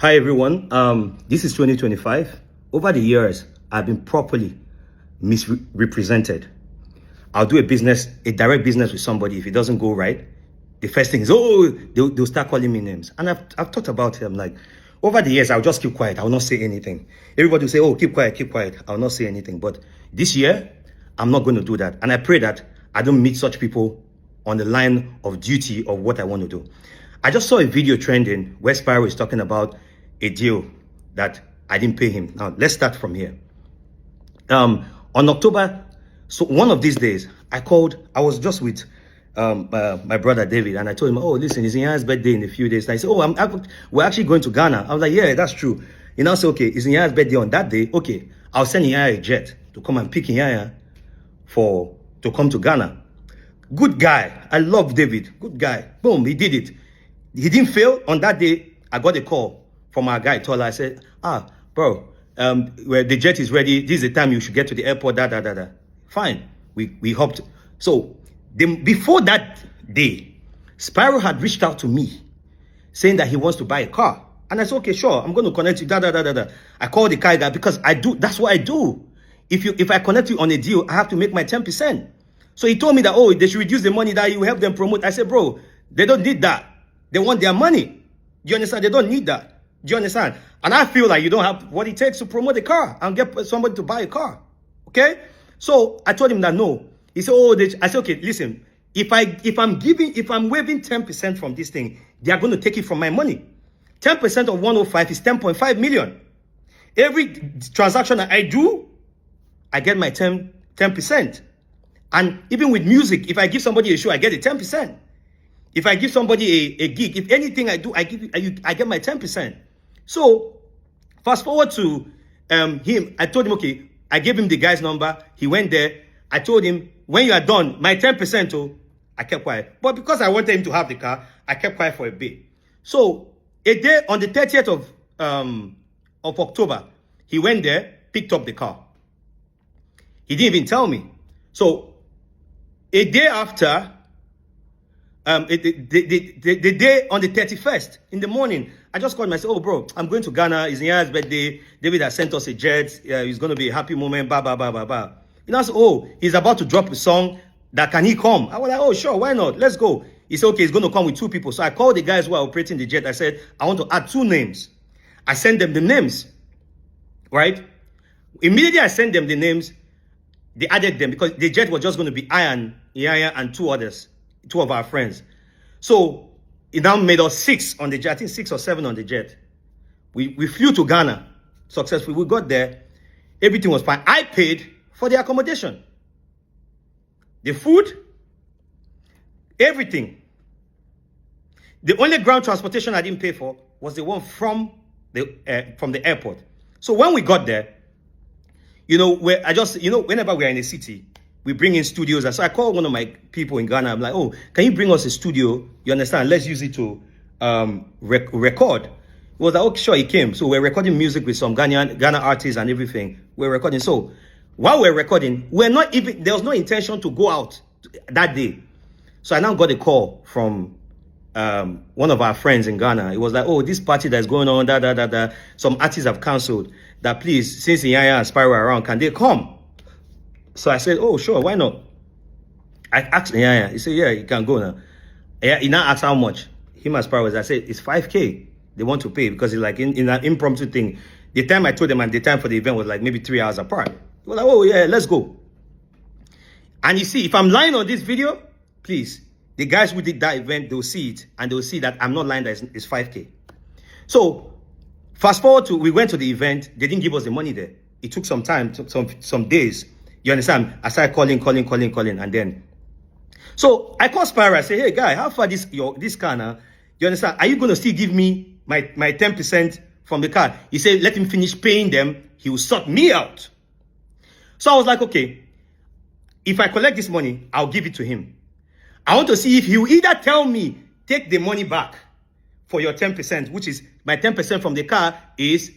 Hi everyone, this is 2025. Over the years, I've been properly misrepresented. I'll do a direct business with somebody. If it doesn't go right, the first thing is, oh, they'll start calling me names. And I've thought about it. I'm like, over the years, I'll just keep quiet. I'll not say anything. Everybody will say, oh, keep quiet. I'll not say anything. But this year, I'm not going to do that. And I pray that I don't meet such people on the line of duty of what I want to do. I just saw a video trending where Spyro is talking about a deal that I didn't pay him. Now, let's start from here. On October, so one of these days, I was just with my brother David, and I told him, oh, listen, it's Nyanya's birthday in a few days. And I said, oh, we're actually going to Ghana. I was like, yeah, that's true. He now said, okay, it's Nyanya's birthday on that day. Okay, I'll send Nyanya a jet to come and pick Nyanya to come to Ghana. Good guy. I love David. Good guy. Boom, he did it. He didn't fail. On that day, I got a call from our guy, Tola. I said, bro, where the jet is ready. This is the time you should get to the airport, Fine. We hopped. So before that day, Spyro had reached out to me saying that he wants to buy a car. And I said, okay, sure, I'm going to connect you, I called the car guy because that's what I do. If I connect you on a deal, I have to make my 10%. So he told me that, oh, they should reduce the money that you help them promote. I said, bro, they don't need that. They want their money. Do you understand? They don't need that. Do you understand? And I feel like you don't have what it takes to promote a car and get somebody to buy a car. Okay? So I told him that no. He said, oh, I said, okay, listen, if I'm waiving 10% from this thing, they are going to take it from my money. 10% of 105 is 10.5 million. Every transaction that I do, I get my 10%. And even with music, if I give somebody a show, I get a 10%. If I give somebody a gig, if anything I do, I get my 10%. So fast forward to him. I told him, okay, I gave him the guy's number. He went there. I told him, when you are done, my 10%, oh, I kept quiet. But because I wanted him to have the car, I kept quiet for a bit. So a day on the 30th of October, he went there, picked up the car. He didn't even tell me. So a day after, the day on the 31st in the morning, I just called him. I said, oh, bro, I'm going to Ghana. It's Nyanya's birthday. David has sent us a jet. It's going to be a happy moment. You know, I said, oh, he's about to drop a song. That can he come? I was like, oh, sure, why not? Let's go. He said, okay, he's going to come with 2 people. So I called the guys who are operating the jet. I said, I want to add 2 names. I sent them the names, right? Immediately I sent them the names. They added them because the jet was just going to be I and Nyanya and 2 others. 2 of our friends. So it now made us 6 on the jet. I think 6 or 7 on the jet. We flew to Ghana successfully. We got there. Everything was fine. I paid for the accommodation, the food, everything. The only ground transportation I didn't pay for was the one from the airport. So when we got there, you know, whenever we're in a city, we bring in studios. And so I called one of my people in Ghana. I'm like, oh, can you bring us a studio? You understand? Let's use it to record. He was like, okay, sure, he came. So we're recording music with some Ghana artists and everything. We're recording. So while we're recording, there was no intention to go out that day. So I now got a call from one of our friends in Ghana. It was like, oh, this party that's going on, some artists have canceled. That please, since Nyanya and Spyro are around, can they come? So I said, oh, sure, why not? I asked Nyanya. He said, yeah, you can go now. He now asked how much. Him and Spyro was, I said, it's 5K they want to pay because it's like in an impromptu thing. The time I told them and the time for the event was like maybe 3 hours apart. They were like, oh, yeah, let's go. And you see, if I'm lying on this video, please, the guys who did that event, they'll see it and they'll see that I'm not lying, that it's 5K. So fast forward to, we went to the event. They didn't give us the money there. It took some time, took some days. You understand? I started calling, and then. So I called Spyro. I said, hey, guy, how far this car now? You understand? Are you going to still give me my 10% from the car? He said, let him finish paying them. He will sort me out. So I was like, okay, if I collect this money, I'll give it to him. I want to see if he will either tell me, take the money back for your 10%, which is my 10% from the car is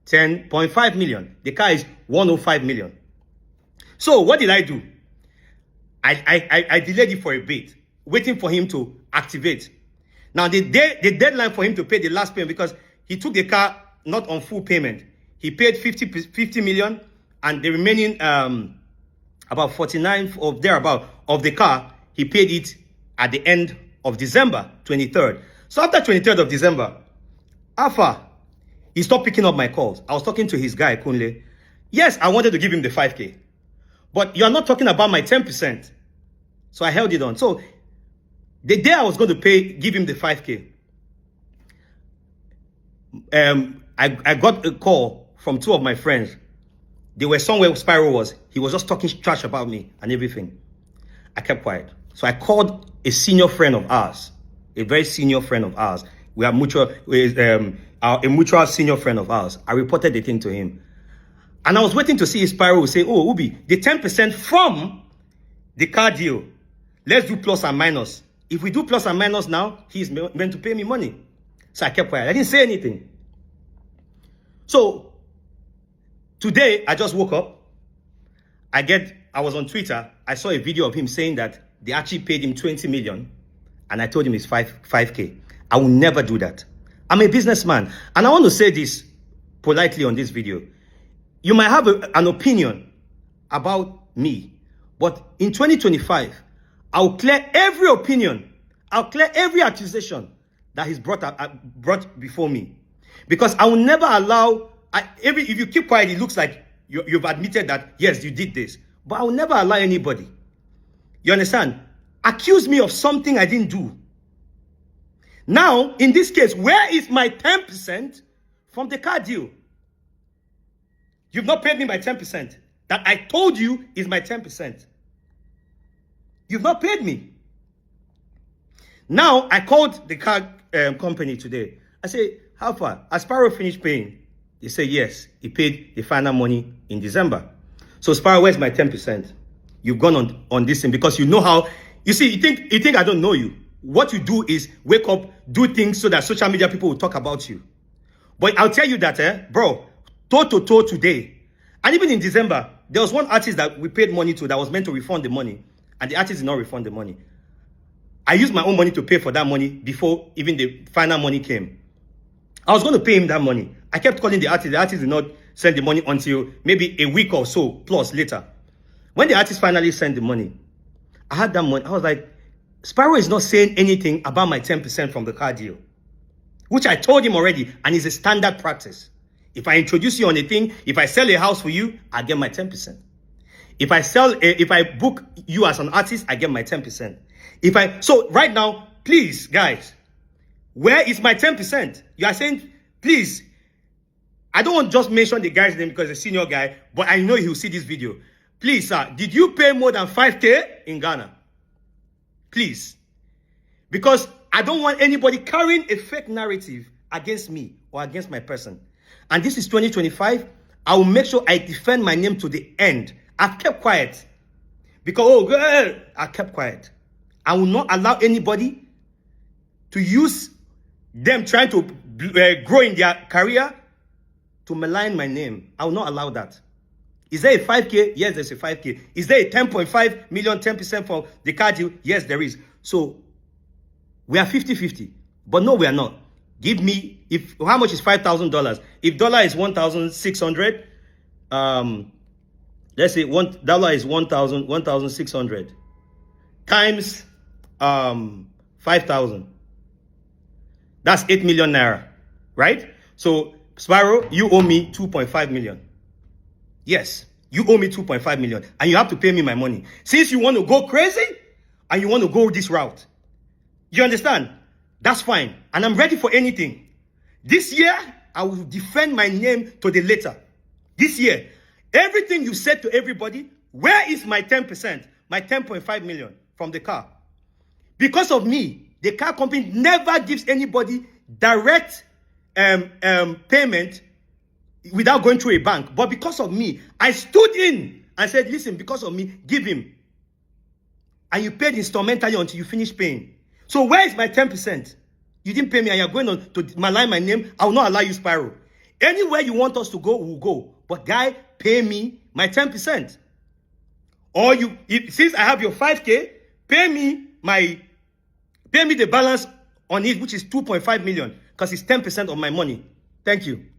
10.5 million. The car is 105 million. So what did I do? I delayed it for a bit, waiting for him to activate. Now the deadline for him to pay the last payment, because he took the car not on full payment. He paid 50 million, and the remaining about 49 of thereabout of the car, he paid it at the end of December 23rd. So after 23rd of December, Alpha, he stopped picking up my calls. I was talking to his guy, Kunle. Yes, I wanted to give him the 5K, but you are not talking about my 10%. So I held it on. So the day I was going to give him the 5K, I got a call from two of my friends. They were somewhere Spyro was. He was just talking trash about me and everything. I kept quiet. So I called a senior friend of ours, a very senior friend of ours. We are a mutual senior friend of ours. I reported the thing to him. And I was waiting to see if Spyro would say, oh, Ubi, the 10% from the car deal, let's do plus and minus. If we do plus and minus now, he's meant to pay me money. So I kept quiet. I didn't say anything. So today, I just woke up. I was on Twitter. I saw a video of him saying that they actually paid him 20 million. And I told him it's 5K. I will never do that. I'm a businessman. And I want to say this politely on this video. You might have an opinion about me. But in 2025, I'll clear every opinion. I'll clear every accusation that is brought before me. Because I will never allow, if you keep quiet, it looks like you've admitted that, yes, you did this. But I will never allow anybody, you understand, accuse me of something I didn't do. Now, in this case, where is my 10% from the car deal? You've not paid me my 10%. That I told you is my 10%. You've not paid me. Now, I called the car company today. I say, how far? Has Spyro finished paying? They say, yes, he paid the final money in December. So, Spyro, where's my 10%? You've gone on this thing because you know how, you see, you think I don't know you. What you do is wake up, do things so that social media people will talk about you. But I'll tell you that, bro, toe-to-toe today. And even in December, there was one artist that we paid money to that was meant to refund the money. And the artist did not refund the money. I used my own money to pay for that money before even the final money came. I was going to pay him that money. I kept calling the artist. The artist did not send the money until maybe a week or so plus later. When the artist finally sent the money, I had that money. I was like, Spyro is not saying anything about my 10% from the car deal, which I told him already, and it's a standard practice. If I introduce you on a thing, if I sell a house for you, I get my 10%. If I book you as an artist, I get my 10%. So right now, please, guys, where is my 10%? You are saying, please, I don't want to just mention the guy's name because he's a senior guy, but I know he'll see this video. Please, sir, did you pay more than 5K in Ghana? Please. Because I don't want anybody carrying a fake narrative against me or against my person. And this is 2025. I will make sure I defend my name to the end. I've kept quiet. Because, I kept quiet. I will not allow anybody to use them trying to grow in their career to malign my name. I will not allow that. Is there a 5K? Yes, there's a 5K. Is there a 10.5 million, 10% for the car deal? Yes, there is. So, we are 50-50. But no, we are not. Give me, how much is $5,000? If dollar is 1,600, let's say $1 is 1,600 times 5,000. That's 8 million naira, right? So, Spyro, you owe me 2.5 million. Yes, you owe me 2.5 million and you have to pay me my money. Since you want to go crazy and you want to go this route, you understand? That's fine. And I'm ready for anything. This year, I will defend my name to the letter. This year, everything you said to everybody, where is my 10%, my 10.5 million from the car? Because of me, the car company never gives anybody direct payment without going through a bank. But because of me, I stood in and said, listen, because of me, give him. And you paid instrumentally until you finish paying. So where is my 10%? You didn't pay me and you're going on to malign my name. I will not allow you, Spyro. Anywhere you want us to go, we'll go. But guy, pay me my 10%. Or since I have your 5K, pay me the balance on it, which is 2.5 million, because it's 10% of my money. Thank you.